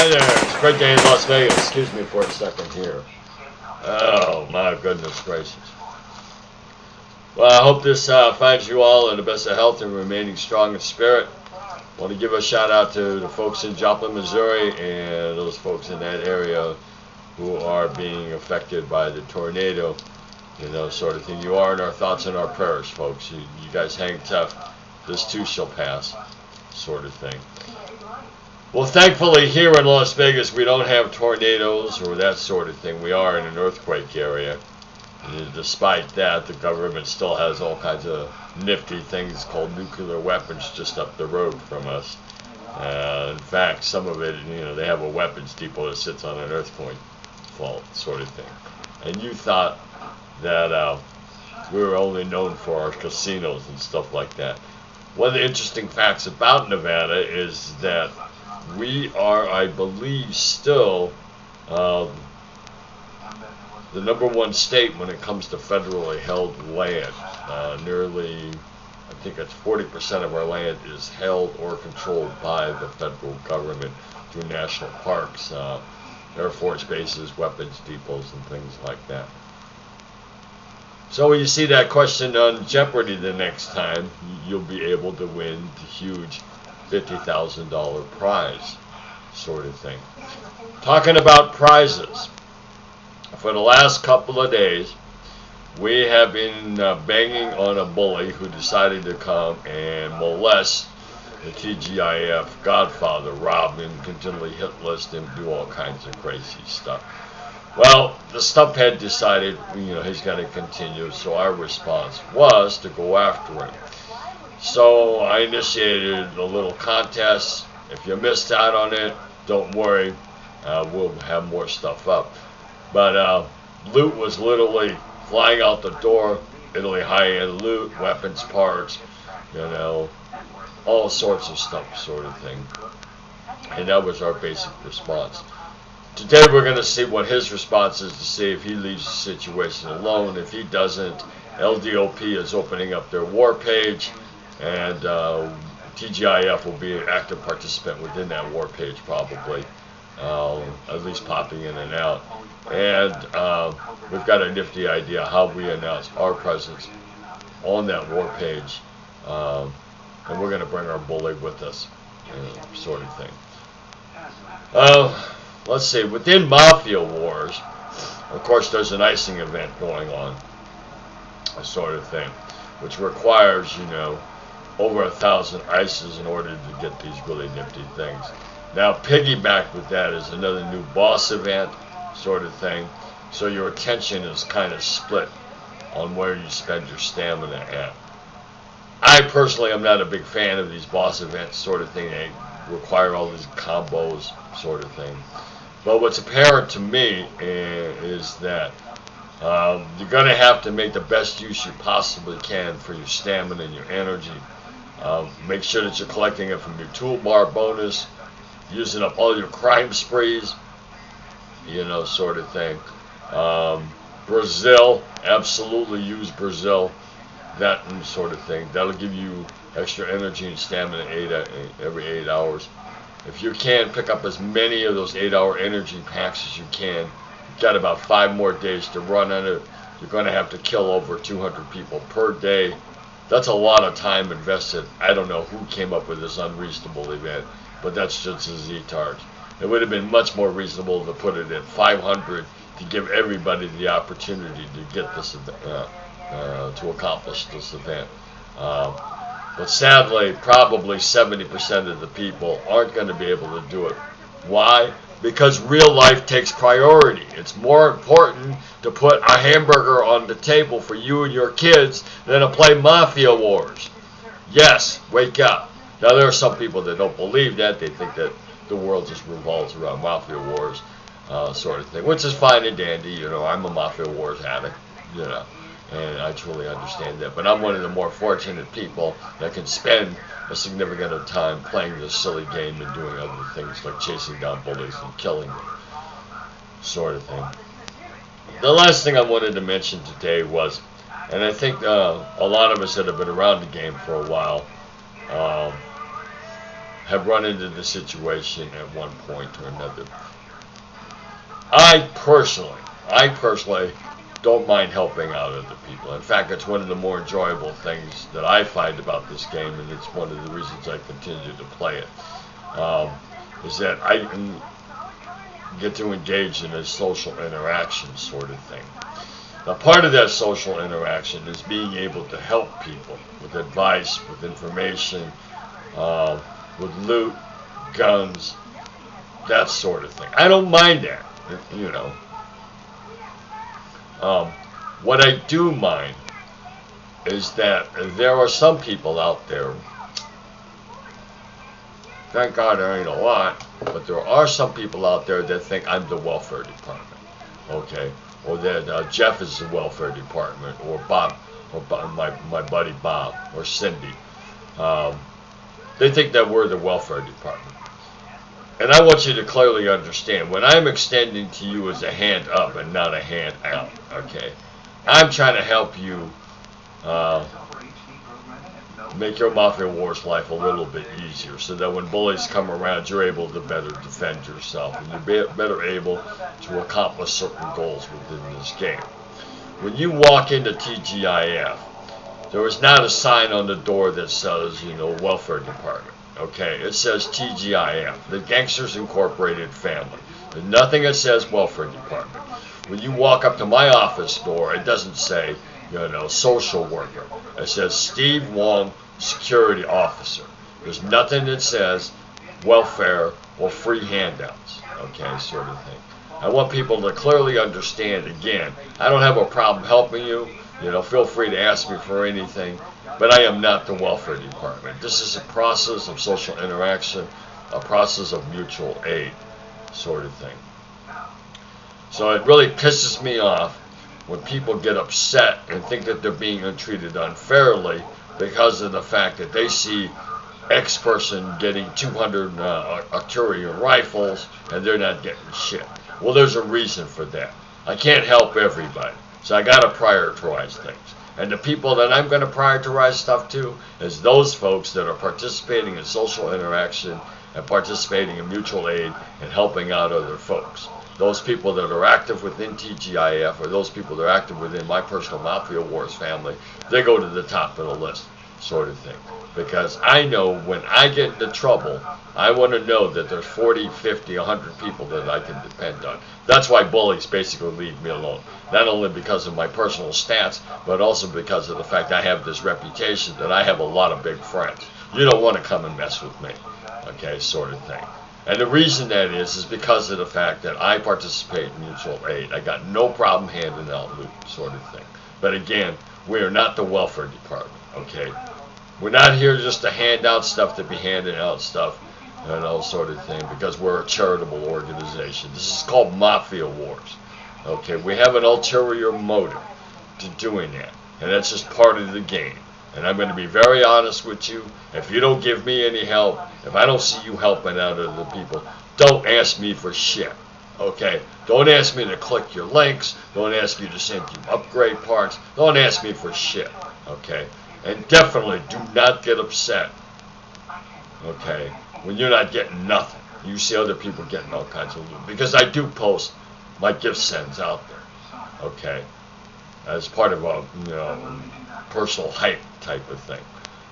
Hi there, it's a great day in Las Vegas. Excuse me for a second here. Oh my goodness gracious. Well, I hope this finds you all in the best of health and remaining strong in spirit. I want to give a shout out to the folks in Joplin, Missouri, and those folks in that area who are being affected by the tornado. You know, sort of thing. You are in our thoughts and our prayers, folks. You guys hang tough. This too shall pass, sort of thing. Well, thankfully here in Las Vegas we don't have tornadoes or that sort of thing. We are in an earthquake area. And despite that, the government still has all kinds of nifty things called nuclear weapons just up the road from us. In fact, some of it, you know, they have a weapons depot that sits on an earthquake fault, sort of thing. And you thought that we were only known for our casinos and stuff like that. One of the interesting facts about Nevada is that we are, I believe, still the #1 state when it comes to federally held land. Nearly, I think it's 40% of our land is held or controlled by the federal government through national parks, Air Force bases, weapons depots, and things like that. So when you see that question on Jeopardy the next time, you'll be able to win the huge $50,000 prize, sort of thing. Talking about prizes, for the last couple of days, we have been banging on a bully who decided to come and molest the TGIF godfather, rob him, continually hit list him, do all kinds of crazy stuff. Well, the stumphead decided, you know, he's going to continue, so our response was to go after him. So I initiated a little contest. If you missed out on it, don't worry, we'll have more stuff up. But loot was literally flying out the door, Italy high-end loot, weapons parts, you know, all sorts of stuff, sort of thing. And that was our basic response. Today we're going to see what his response is, to see if he leaves the situation alone. If he doesn't, LDOP is opening up their war page, and TGIF will be an active participant within that war page probably, at least popping in and out. And we've got a nifty idea how we announce our presence on that war page, and we're going to bring our bully with us, sort of thing. Let's see, within Mafia Wars, of course there's an icing event going on, sort of thing, which requires, you know, over 1,000 ices in order to get these really nifty things. Now, piggyback with that is another new boss event, sort of thing, so your attention is kind of split on where you spend your stamina at. I personally am not a big fan of these boss events, sort of thing. They require all these combos, sort of thing. But what's apparent to me is that you're going to have to make the best use you possibly can for your stamina and your energy. Make sure that you're collecting it from your toolbar bonus, using up all your crime sprees, you know, sort of thing. Brazil, absolutely use Brazil, that sort of thing. That'll give you extra energy and stamina every 8 hours. If you can, pick up as many of those 8-hour energy packs as you can. You've got about 5 more days to run on it. You're going to have to kill over 200 people per day. That's a lot of time invested. I don't know who came up with this unreasonable event, but that's just a Z-tard. It would have been much more reasonable to put it at 500 to give everybody the opportunity to get this event, to accomplish this event. But sadly, probably 70% of the people aren't going to be able to do it. Why? Because real life takes priority. It's more important to put a hamburger on the table for you and your kids than to play Mafia Wars. Yes, wake up. Now, there are some people that don't believe that. They think that the world just revolves around Mafia Wars, sort of thing, which is fine and dandy. You know, I'm a Mafia Wars addict, you know, and I truly understand that. But I'm one of the more fortunate people that can spend a significant amount of time playing this silly game and doing other things like chasing down bullies and killing them, sort of thing. The last thing I wanted to mention today was, and I think a lot of us that have been around the game for a while have run into the situation at one point or another. I personally don't mind helping out other people. In fact, it's one of the more enjoyable things that I find about this game, and it's one of the reasons I continue to play it, is that I can get to engage in a social interaction sort of thing. Now, part of that social interaction is being able to help people with advice, with information, with loot, guns, that sort of thing. I don't mind that, you know. What I do mind is that there are some people out there, thank God there ain't a lot, but there are some people out there that think I'm the welfare department, okay? Or that Jeff is the welfare department, or Bob, or my buddy Bob, or Cindy. They think that we're the welfare department. And I want you to clearly understand, when I'm extending to you as a hand up and not a hand out, okay, I'm trying to help you make your Mafia Wars life a little bit easier, so that when bullies come around, you're able to better defend yourself, and you're better able to accomplish certain goals within this game. When you walk into TGIF, there is not a sign on the door that says, you know, welfare department. Okay, it says TGIF, the Gangsters Incorporated family. There's nothing that says welfare department. When you walk up to my office door, it doesn't say, you know, social worker. It says Steve Wong, security officer. There's nothing that says welfare or free handouts. Okay, sort of thing. I want people to clearly understand, again, I don't have a problem helping you. You know, feel free to ask me for anything, but I am not the welfare department. This is a process of social interaction, a process of mutual aid, sort of thing. So it really pisses me off when people get upset and think that they're being treated unfairly because of the fact that they see X person getting 200 Artillery rifles and they're not getting shit. Well, there's a reason for that. I can't help everybody. So I got to prioritize things. And the people that I'm going to prioritize stuff to is those folks that are participating in social interaction and participating in mutual aid and helping out other folks. Those people that are active within TGIF, or those people that are active within my personal Mafia Wars family, they go to the top of the list, sort of thing. Because I know when I get into trouble, I want to know that there's 40, 50, 100 people that I can depend on. That's why bullies basically leave me alone. Not only because of my personal stats, but also because of the fact I have this reputation that I have a lot of big friends. You don't want to come and mess with me, okay, sort of thing. And the reason that is because of the fact that I participate in mutual aid. I got no problem handing out loot, sort of thing. But again, we are not the welfare department, okay? We're not here just to hand out stuff, to be handing out stuff, and all sort of thing, because we're a charitable organization. This is called Mafia Wars. Okay, we have an ulterior motive to doing that, and that's just part of the game. And I'm going to be very honest with you. If you don't give me any help, if I don't see you helping out other people, don't ask me for shit. Okay, don't ask me to click your links. Don't ask you to send you upgrade parts. Don't ask me for shit. Okay, and definitely do not get upset. Okay, when you're not getting nothing. You see other people getting all kinds of loot, because I do post my gift sends out there. Okay, as part of a personal hype type of thing.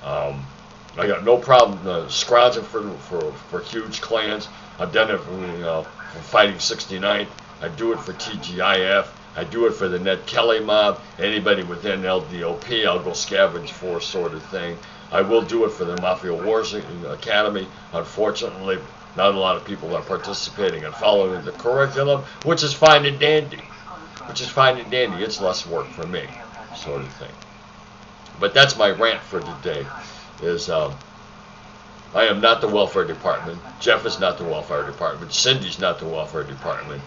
I got no problem scrounging for huge clans. I've done it for Fighting 69. I do it for TGIF. I do it for the Ned Kelly mob. Anybody within LDOP, I'll go scavenge for, sort of thing. I will do it for the Mafia Wars Academy. Unfortunately, not a lot of people are participating and following the curriculum, which is fine and dandy. It's less work for me, sort of thing. But that's my rant for today, is I am not the welfare department. Jeff is not the welfare department. Cindy's not the welfare department,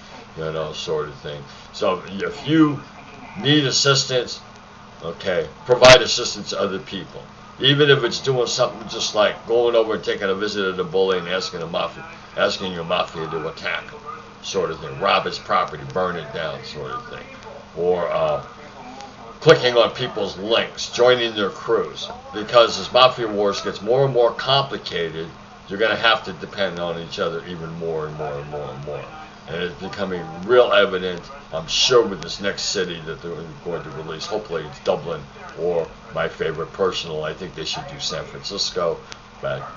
sort of thing. So if you need assistance, okay, provide assistance to other people. Even if it's doing something just like going over and taking a visit at a bully and asking your mafia to attack him, sort of thing. Rob his property, burn it down, sort of thing. Or clicking on people's links, joining their crews. Because as Mafia Wars gets more and more complicated, you're going to have to depend on each other even more and more and more and more. And it's becoming real evident, I'm sure, with this next city that they're going to release. Hopefully it's Dublin, or my favorite personal, I think they should do San Francisco. But,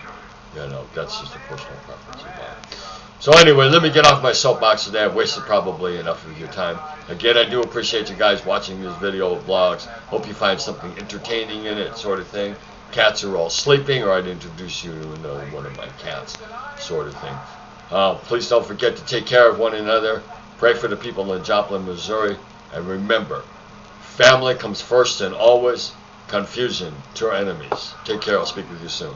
you know, that's just a personal preference of mine. So anyway, let me get off my soapbox today. I've wasted probably enough of your time. Again, I do appreciate you guys watching this video of vlogs. Hope you find something entertaining in it, sort of thing. Cats are all sleeping, or I'd introduce you to another one of my cats, sort of thing. Please don't forget to take care of one another. Pray for the people in Joplin, Missouri. And remember, family comes first and always. Confusion to our enemies. Take care. I'll speak with you soon.